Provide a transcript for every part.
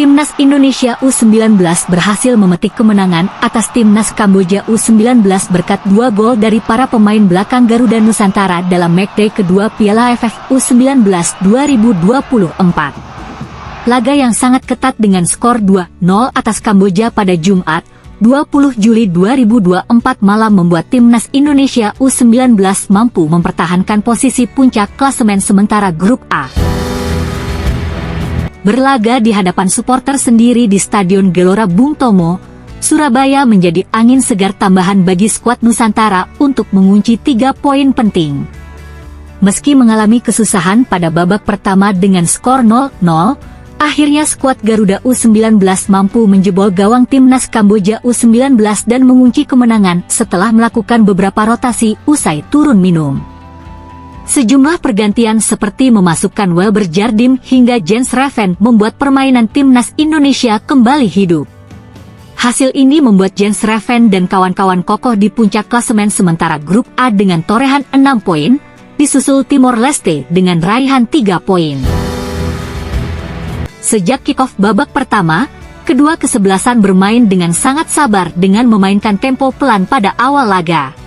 Timnas Indonesia U19 berhasil memetik kemenangan atas Timnas Kamboja U19 berkat 2 gol dari para pemain belakang Garuda Nusantara dalam matchday kedua Piala AFF U19 2024. Laga yang sangat ketat dengan skor 2-0 atas Kamboja pada Jumat, 20 Juli 2024 malam membuat Timnas Indonesia U19 mampu mempertahankan posisi puncak klasemen sementara Grup A. Berlaga di hadapan supporter sendiri di Stadion Gelora Bung Tomo, Surabaya menjadi angin segar tambahan bagi skuad Nusantara untuk mengunci 3 poin penting. Meski mengalami kesusahan pada babak pertama dengan skor 0-0, akhirnya skuad Garuda U19 mampu menjebol gawang Timnas Kamboja U19 dan mengunci kemenangan setelah melakukan beberapa rotasi usai turun minum. Sejumlah pergantian seperti memasukkan Welber Jardim hingga Jens Reven membuat permainan Timnas Indonesia kembali hidup. Hasil ini membuat Jens Reven dan kawan-kawan kokoh di puncak klasemen sementara Grup A dengan torehan 6 poin, disusul Timor Leste dengan raihan 3 poin. Sejak kick-off babak pertama, kedua kesebelasan bermain dengan sangat sabar dengan memainkan tempo pelan pada awal laga.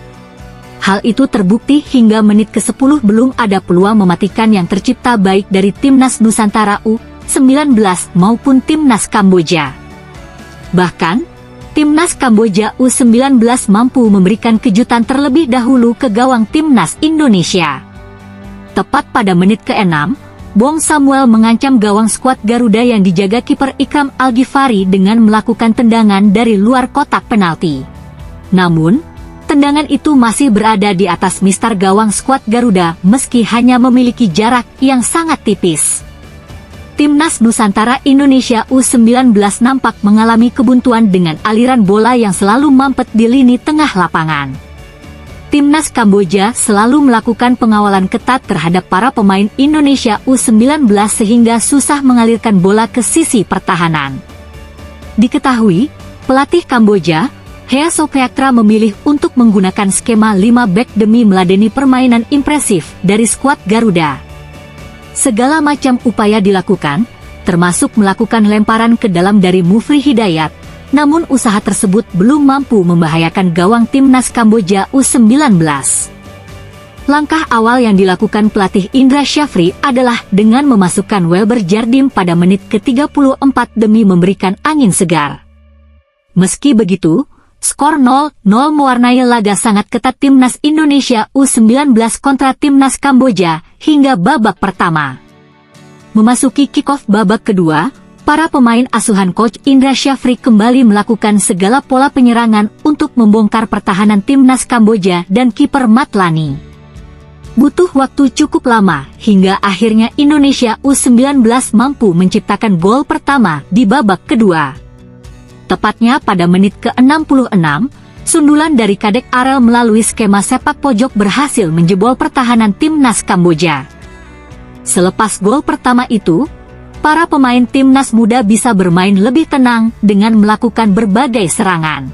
Hal itu terbukti hingga menit ke-10 belum ada peluang mematikan yang tercipta baik dari Timnas Nusantara U19 maupun Timnas Kamboja. Bahkan, Timnas Kamboja U19 mampu memberikan kejutan terlebih dahulu ke gawang Timnas Indonesia. Tepat pada menit ke-6, Bong Samuel mengancam gawang skuad Garuda yang dijaga kiper Ikram Al-Ghifari dengan melakukan tendangan dari luar kotak penalti. Namun, tendangan itu masih berada di atas mistar gawang skuad Garuda meski hanya memiliki jarak yang sangat tipis. Timnas Nusantara Indonesia U19 nampak mengalami kebuntuan dengan aliran bola yang selalu mampet di lini tengah lapangan. Timnas Kamboja selalu melakukan pengawalan ketat terhadap para pemain Indonesia U19 sehingga susah mengalirkan bola ke sisi pertahanan. Diketahui, pelatih Kamboja, Hea Sopheaktra memilih untuk menggunakan skema 5 back demi meladeni permainan impresif dari skuad Garuda. Segala macam upaya dilakukan, termasuk melakukan lemparan ke dalam dari Mufri Hidayat, namun usaha tersebut belum mampu membahayakan gawang Timnas Kamboja U19. Langkah awal yang dilakukan pelatih Indra Syafri adalah dengan memasukkan Welber Jardim pada menit ke-34 demi memberikan angin segar. Meski begitu, skor 0-0 mewarnai laga sangat ketat Timnas Indonesia U19 kontra Timnas Kamboja hingga babak pertama. Memasuki kick-off babak kedua, para pemain asuhan coach Indra Syafri kembali melakukan segala pola penyerangan untuk membongkar pertahanan Timnas Kamboja dan kiper Matlani. Butuh waktu cukup lama hingga akhirnya Indonesia U19 mampu menciptakan gol pertama di babak kedua. Tepatnya pada menit ke-66, sundulan dari Kadek Arel melalui skema sepak pojok berhasil menjebol pertahanan Timnas Kamboja. Selepas gol pertama itu, para pemain Timnas muda bisa bermain lebih tenang dengan melakukan berbagai serangan.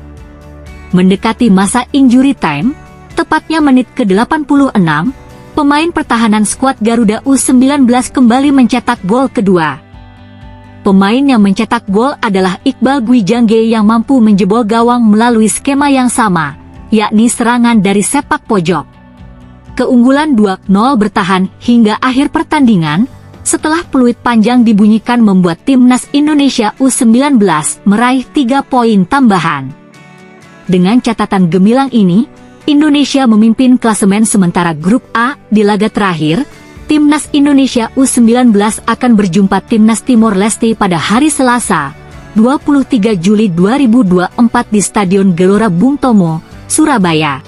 Mendekati masa injury time, tepatnya menit ke-86, pemain pertahanan skuad Garuda U19 kembali mencetak gol kedua. Pemain yang mencetak gol adalah Iqbal Gwijangge yang mampu menjebol gawang melalui skema yang sama, yakni serangan dari sepak pojok. Keunggulan 2-0 bertahan hingga akhir pertandingan, setelah peluit panjang dibunyikan membuat Timnas Indonesia U19 meraih 3 poin tambahan. Dengan catatan gemilang ini, Indonesia memimpin klasemen sementara Grup A di laga terakhir. Timnas Indonesia U19 akan berjumpa Timnas Timor Leste pada hari Selasa, 23 Juli 2024 di Stadion Gelora Bung Tomo, Surabaya.